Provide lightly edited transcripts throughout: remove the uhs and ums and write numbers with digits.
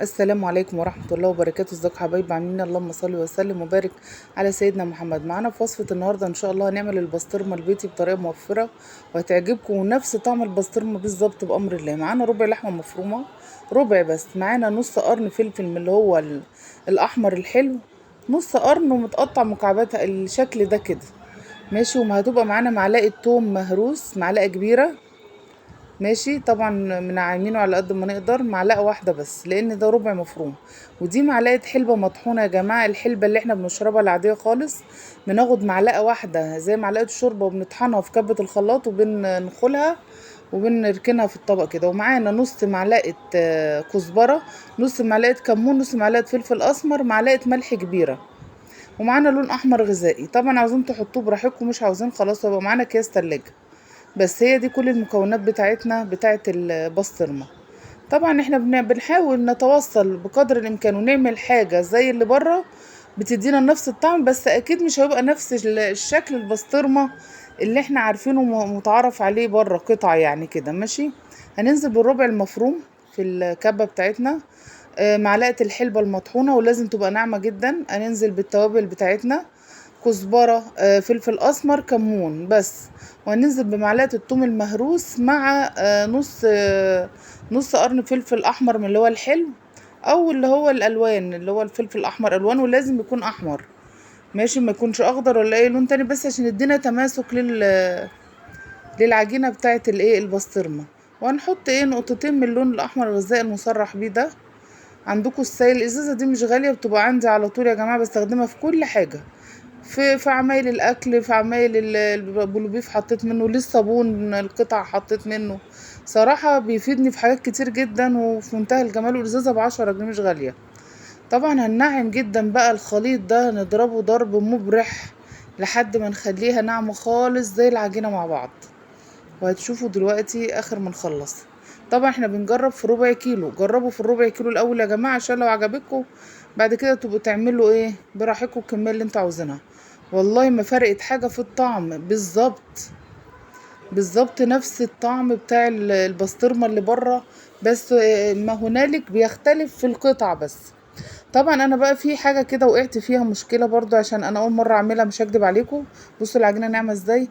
السلام عليكم ورحمة الله وبركاته. ازيكم حبايبي عاملين؟ اللهم صل وسلم وبارك على سيدنا محمد. معانا في وصفة النهاردة ان شاء الله هنعمل البسطرمة البيتي بطريقة موفرة وهتعجبكم، ونفس طعم البسطرمة بالظبط بأمر الله. معانا ربع لحمة مفرومة، ربع بس. معانا نص قرن فلفل من اللي هو الأحمر الحلو، نص قرن ومتقطع مكعبات الشكل ده كده ماشي. وهتبقى معانا معلقة توم مهروس، معلقة كبيرة ماشي. طبعا منعمينه على قد ما نقدر، معلقه واحده بس لان ده ربع مفروم. ودي معلقه حلبه مطحونه يا جماعه، الحلبه اللي احنا بنشربها العاديه خالص. بناخد معلقه واحده زي معلقه الشوربه وبنطحنها في كبه الخلاط وبنخلها وبنركنها في الطبق كده. ومعانا نص معلقه كزبره، نص معلقه كمون، نص معلقه فلفل اسمر، معلقه ملح كبيره. ومعانا لون احمر غذائي. طبعا عاوزين تحطوه براحتكم، مش عاوزين خلاص يبقى معانا اكياس تلاجة. بس هي دي كل المكونات بتاعتنا بتاعت البسطرمة. طبعا احنا بنحاول نتوصل بقدر الامكان ونعمل حاجة زي اللي بره بتدينا نفس الطعم، بس اكيد مش هيبقى نفس الشكل البسطرمة اللي احنا عارفينه متعارف عليه بره قطع يعني كده ماشي. هننزل بالربع المفروم في الكبة بتاعتنا، معلقة الحلبة المطحونة ولازم تبقى ناعمة جدا. هننزل بالتوابل بتاعتنا، كزبرة، فلفل اسمر، كمون بس. وهننزل بمعلقه الثوم المهروس مع نص قرن فلفل احمر من اللي هو الحلو، او اللي هو الالوان اللي هو الفلفل الاحمر الوان، ولازم يكون احمر ماشي، ما يكونش اخضر ولا اي لون تاني، بس عشان يدينا تماسك للعجينه بتاعه الايه البسطرمه. وهنحط نقطتين من اللون الاحمر الغذائي المصرح بيه ده. عندكم السائل، الازازه دي مش غاليه، بتبقى عندي على طول يا جماعه، بستخدمها في كل حاجه، في عمايل الاكل، في عمايل البلوبيف حطيت منه، للصابون القطع حطيت منه. صراحة بيفيدني في حاجات كتير جدا وفي منتهى الجمال، والازازة ب10 جنيه مش غالية. طبعا هننعم جدا بقى الخليط ده، نضربه ضرب مبرح لحد ما نخليها ناعمة خالص زي العجينة مع بعض. وهتشوفوا دلوقتي اخر ما نخلص. طبعا احنا بنجرب في ربع كيلو، جربوا في الربع كيلو الاول يا جماعة عشان لو عجبتكم بعد كده تبقوا تعملوا براحتكم الكمية اللي انتوا عاوزينها. والله ما فرقت حاجة في الطعم، بالظبط بالظبط نفس الطعم بتاع البسطرمة اللي بره، بس ما هنالك بيختلف في القطع بس. طبعا انا بقى في حاجة كده وقعت فيها مشكلة برضو، عشان انا اول مرة اعملها مش هكدب عليكم. بصوا العجينة ناعمة ازاي.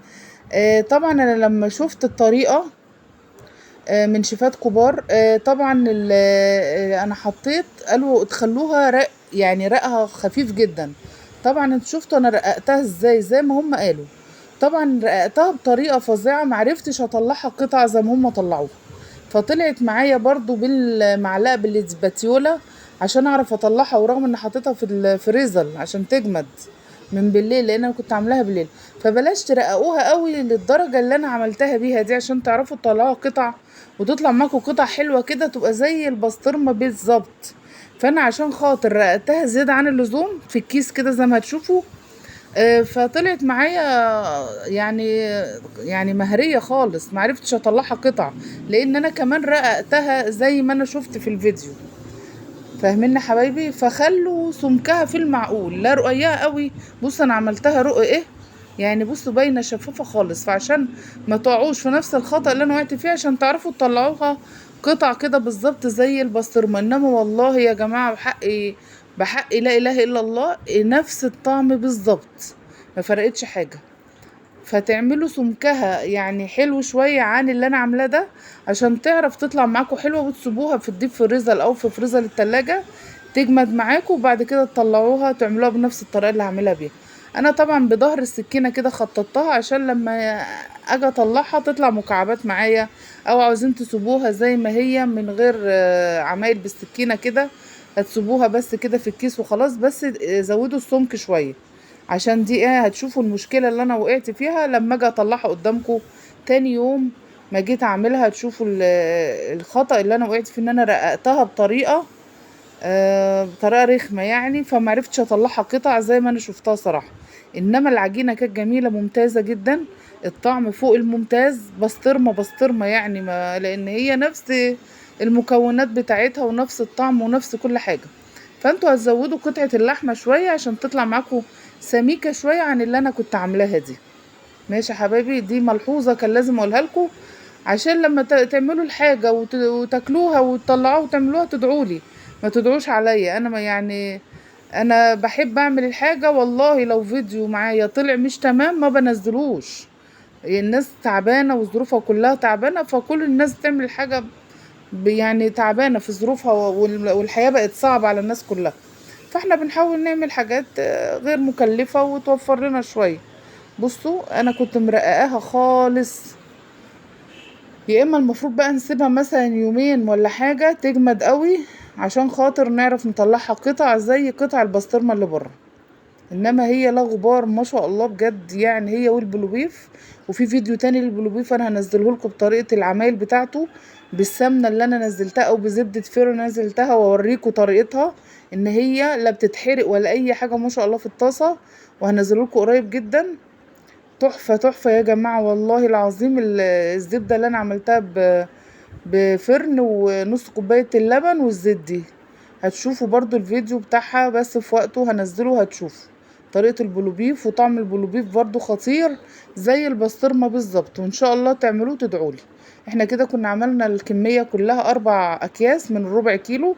طبعا انا لما شفت الطريقة من شيفات كبار، طبعا انا حطيت قالوا تخلوها رق، يعني رقها خفيف جدا. طبعا انتوا شفتوا انا رققتها ازاي زي ما هم قالوا. طبعا رققتها بطريقه فظيعه، معرفتش اطلعها قطع زي ما هم طلعوها، فطلعت معايا برضو بالمعلقه بالاسباتيولا عشان اعرف اطلعها، ورغم ان حطيتها في الفريزر عشان تجمد من بالليل لان انا كنت عاملاها بالليل. فبلاش ترققوها قوي للدرجه اللي انا عملتها بيها دي عشان تعرفوا تطلعوها قطع وتطلع معاكم قطع حلوه كده تبقى زي البسطرمه بالظبط. فانا عشان خاطر رققتها زياده عن اللزوم في الكيس كده زي ما هتشوفوا، فطلعت معايا يعني مهريه خالص، معرفتش اطلعها قطع لان انا كمان رققتها زي ما انا شفت في الفيديو. فاهمين حبايبي؟ فخلوا سمكها في المعقول، لا رقيقه قوي. بص انا عملتها رق يعني بصوا باينه شفافه خالص، فعشان ما تقعوش في نفس الخطأ اللي انا وقعت فيه عشان تعرفوا تطلعوها قطع كده بالظبط زي البسطرمه. انما والله يا جماعه بحق لا اله الا الله نفس الطعم بالظبط، ما فرقتش حاجه. فتعملوا سمكها يعني حلو شوية عن اللي انا عاملاه ده عشان تعرف تطلع معاكم حلوة، وتسيبوها في الديب فريزر او في فريزر التلاجة تجمد معاكم، وبعد كده تطلعوها تعملوها بنفس الطريقة اللي هعملها بيها. انا طبعا بظهر السكينة كده خططتها عشان لما اجي اطلعها تطلع مكعبات معايا، او عاوزين تسيبوها زي ما هي من غير عمايل بالسكينة كده، هتسيبوها بس كده في الكيس وخلاص. بس زودوا السمك شوية عشان دي هتشوفوا المشكلة اللي انا وقعت فيها لما اجي اطلعها قدامكم تاني يوم. ما جيت اعملها تشوفوا الخطأ اللي انا وقعت فيه، ان انا رققتها بطريقة رخمة يعني، فمعرفتش اطلعها قطع زي ما انا شفتها صراحة. انما العجينة كانت جميلة ممتازة جدا، الطعم فوق الممتاز، بسطرمة بسطرمة يعني، ما لان هي نفس المكونات بتاعتها ونفس الطعم ونفس كل حاجة. فانتوا هتزودوا قطعة اللحمة شوية عشان تطلع معاكم سميكة شوية عن اللي انا كنت عاملاها دي. ماشي يا حبايبي، دي ملحوظة كان لازم اقولها لكم عشان لما تعملوا الحاجة وتاكلوها وتطلعوها وتعملوها تدعولي، ما تدعوش عليا انا، ما يعني انا بحب اعمل الحاجة والله. لو فيديو معايا طلع مش تمام ما بنزلوش. الناس تعبانة وظروفها كلها تعبانة، فكل الناس تعمل حاجة يعني تعبانة في ظروفها، والحياة بقت صعبة على الناس كلها. فاحنا بنحاول نعمل حاجات غير مكلفة وتوفر لنا شوية. بصوا انا كنت مرققاها خالص. يا اما المفروض بقى نسيبها مثلا يومين ولا حاجة تجمد قوي، عشان خاطر نعرف نطلعها قطع زي قطع البسطرمة اللي بره. انما هي لا غبار ما شاء الله بجد، يعني هي والبلوبيف. وفي فيديو تاني للبلوبيف انا هنزله لكم بطريقة العمايل بتاعته، بالسمنة اللي انا نزلتها او بزبدة فيرو نزلتها، واوريكم طريقتها. ان هي لا بتتحرق ولا اي حاجة ما شاء الله في الطاسة. وهنزله لكم قريب جدا. تحفة تحفة يا جماعة والله العظيم. الزبدة اللي انا عملتها بفرن ونص كوباية اللبن والزيت دي. هتشوفوا برضو الفيديو بتاعها بس في وقته هنزله، هتشوفوا طريقة البلوبيف. وطعم البلوبيف برضو خطير زي البسطرمة بالظبط، وان شاء الله تعملوه وتدعولي. احنا كده كنا عملنا الكمية كلها 4 اكياس من الربع كيلو.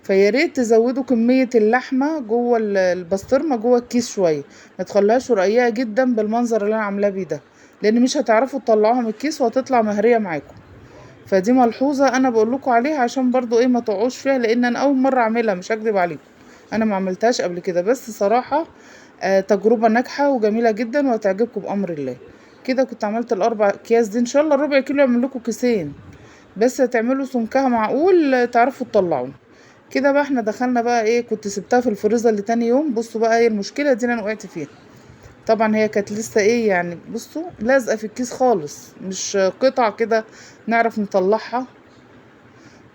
فياريت تزودوا كمية اللحمة جوه البسطرمة جوه الكيس شوية. ما تخليهاش رقيقة جدا بالمنظر اللي انا عاملاه بيه ده، لان مش هتعرفوا تطلعوها من الكيس وهتطلع مهرية معاكم. فدي ملحوظة انا بقول لكم عليها عشان برضو ايه ما تقعوش فيها، لان انا اول مرة اعملها مش هكدب عليكم. انا ما عملتهاش قبل كده، بس صراحة تجربة ناجحة وجميلة جدا وهتعجبكم بامر الله. كده كنت عملت ال4 اكياس دي، ان شاء الله الربع كيلو يعمل لكم كيسين. بس هتعملوا سمكها معقول تعرفوا تطلعوا. كده بقى احنا دخلنا بقى ايه، كنت سبتها في الفريزر لتاني يوم. بصوا بقى ايه المشكلة دي اللي انا وقعت فيها. طبعا هي كانت لسه ايه يعني، بصوا لازقة في الكيس خالص، مش قطع كده نعرف نطلعها.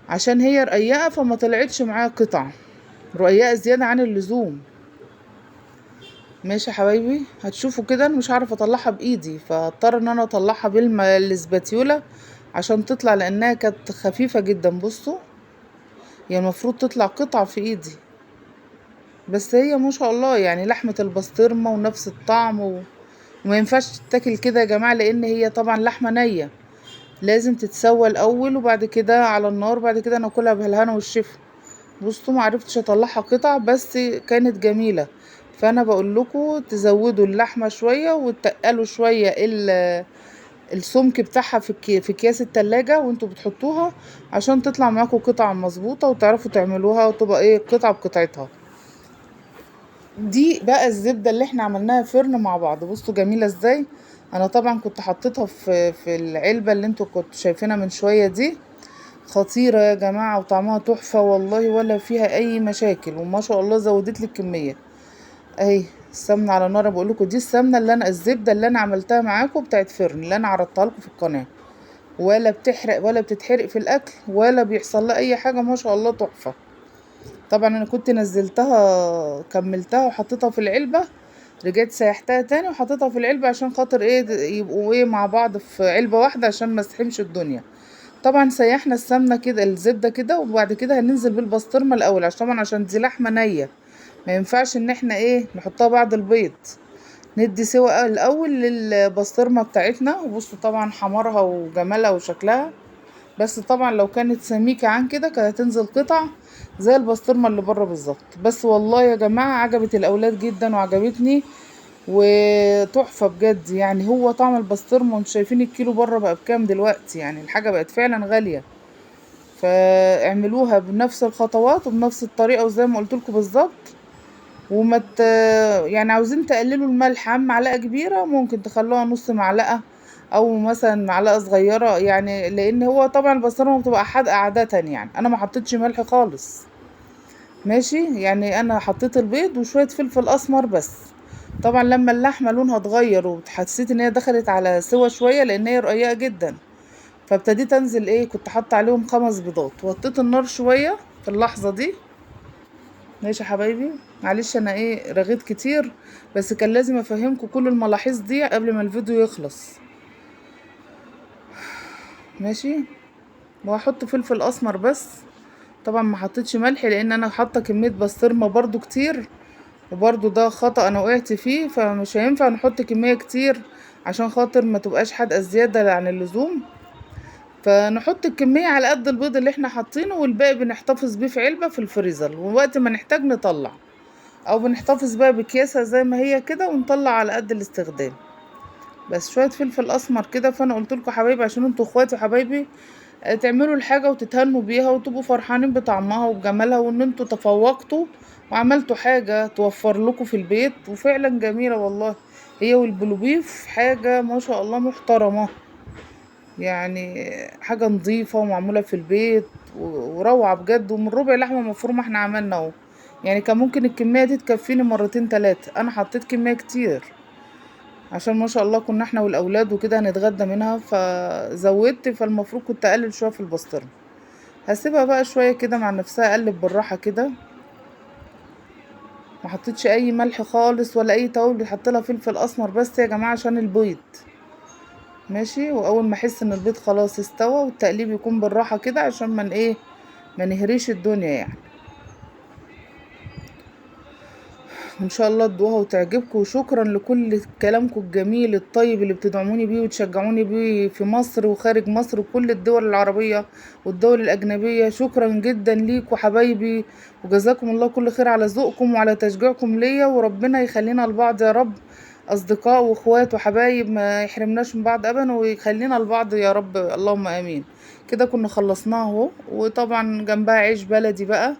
عشان هي رقيقة فما طلعتش معايا قطع، رقيقة زيادة عن اللزوم. ماشي يا حبايبي، هتشوفوا كده انا مش عارفة اطلعها بايدي، فاضطر ان انا اطلعها بالسباتيولا عشان تطلع، لانها كانت خفيفة جدا. بصوا هي المفروض تطلع قطع في ايدي، بس هي ما شاء الله يعني لحمة البسطرمة ونفس الطعم وما ينفعش تتاكل كده يا جماعة، لان هي طبعا لحمة نية. لازم تتسوى الاول وبعد كده على النار، بعد كده ناكلها بالهنا والشفا. بصوا ما عرفتش اطلعها قطع بس كانت جميلة. فانا بقول لكم تزودوا اللحمة شوية وتقلوا شوية السمك بتاعها في اكياس التلاجة وانتوا بتحطوها، عشان تطلع معاكم قطع مظبوطة وتعرفوا تعملوها وتبقى ايه قطعة بقطعتها. دي بقى الزبدة اللي احنا عملناها فرن مع بعض. بصوا جميلة ازاي. انا طبعا كنت حطيتها في العلبة اللي انتوا كنتوا شايفينها من شوية دي. خطيرة يا جماعة وطعمها تحفة والله، ولا فيها اي مشاكل، وما شاء الله زودت لي الكمية. اهي السمنة على نار. بقول لكم دي السمنة اللي انا الزبدة اللي انا عملتها معاكم بتاعت فرن اللي انا عرضتها لكم في القناة. ولا بتحرق ولا بتتحرق في الاكل ولا بيحصل لها اي حاجة، ما شاء الله تحفة. طبعا انا كنت نزلتها كملتها وحطيتها في العلبة. رجعت سيحتها تاني وحطيتها في العلبة عشان خاطر ايه يبقوا ايه مع بعض في علبة واحدة عشان ما تسحمش الدنيا. طبعا سيحنا السمنة كده الزبدة كده، وبعد كده هننزل بالبسطرمة الاول عشان طبعا عشان دي لحمة نية. ما ينفعش ان احنا ايه نحطها بعد البيض. ندي سوا الاول للبسطرمة بتاعتنا. وبصوا طبعا حمارها وجمالها وشكلها. بس طبعا لو كانت سميكة عن كده كانت هتنزل قطع زي البسطرمة اللي بره بالظبط. بس والله يا جماعة عجبت الاولاد جدا وعجبتني وتحفة بجد. يعني هو طعم البسطرمة وانتوا شايفين الكيلو بره بقى بكام دلوقتي، يعني الحاجة بقت فعلا غالية. فاعملوها بنفس الخطوات وبنفس الطريقة وزي ما قلت لكم بالظبط. وما ت... يعني عاوزين تقللوا الملح عن معلقة كبيرة ممكن تخلوها نص معلقة، او مثلا معلقة صغيرة، يعني لان هو طبعا البسطرمة بتبقى حادقة عادة. يعني انا ما حطيتش ملح خالص. ماشي، يعني انا حطيت البيض وشوية فلفل اسمر بس. طبعا لما اللحمة لونها اتغير وحسيت ان هي دخلت على سوا شوية لان هي رقيقة جدا، فابتديت انزل ايه كنت حاطة عليهم 5 بيضات وطيت النار شوية في اللحظة دي. ماشي يا حبايبي، معلش انا ايه رغيت كتير، بس كان لازم افهمكم كل الملاحظ دي قبل ما الفيديو يخلص. ماشي. وهحط فلفل اسمر بس. طبعا ما حطيتش ملح لان انا حاطه كميه بسطرمه برضو كتير، وبرضو ده خطأ انا وقعت فيه، فمش هينفع نحط كميه كتير عشان خاطر ما تبقاش حادقه زياده عن اللزوم. فنحط الكمية على قد البيض اللي احنا حاطينه، والباقي بنحتفظ بيه في علبة في الفريزر، ووقت ما نحتاج نطلع، او بنحتفظ بقى بأكياسها زي ما هي كده ونطلع على قد الاستخدام. بس شوية فلفل اسمر كده. فانا قلت لكم حبايبي عشان انتوا اخواتي حبايبي، تعملوا الحاجة وتتهنوا بيها وتبقوا فرحانين بطعمها وبجمالها، وان انتوا تفوقتوا وعملتوا حاجة توفر لكم في البيت، وفعلا جميلة والله. هي والبلوبيف حاجة ما شاء الله محترمة، يعني حاجة نظيفة ومعمولة في البيت وروعة بجد. ومن ربع لحمة مفرومة احنا عملنا اهو، يعني كان ممكن الكمية دي تكفيني مرتين تلاتة. انا حطيت كمية كتير عشان ما شاء الله كنا احنا والاولاد وكده هنتغدى منها، فزودت. فالمفروض كنت اقلل شوية في البسطرمة. هسيبها بقى شوية كده مع نفسها، اقلب بالراحة كده. ما حطيتش اي ملح خالص ولا اي توابل، حطيت لها فلفل اسمر بس يا جماعة عشان البيض. ماشي. واول ما احس ان البيض خلاص استوى والتقليب يكون بالراحة كده عشان من ايه ما نهريش الدنيا يعني. وان شاء الله تدوها وتعجبكم. وشكرا لكل كلامكم الجميل الطيب اللي بتدعموني بيه وتشجعوني بيه في مصر وخارج مصر وكل الدول العربية والدول الأجنبية. شكرا جدا ليكوا حبايبي، وجزاكم الله كل خير على ذوقكم وعلى تشجيعكم ليا. وربنا يخلينا لبعض يا رب، أصدقاء وإخوات وحبايب، ما يحرمناش من بعض أبدا، ويخلينا لبعض يا رب، اللهم آمين. كده كنا خلصناه اهو. وطبعا جنبها عيش بلدي بقى،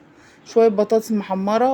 شوية بطاطس محمرة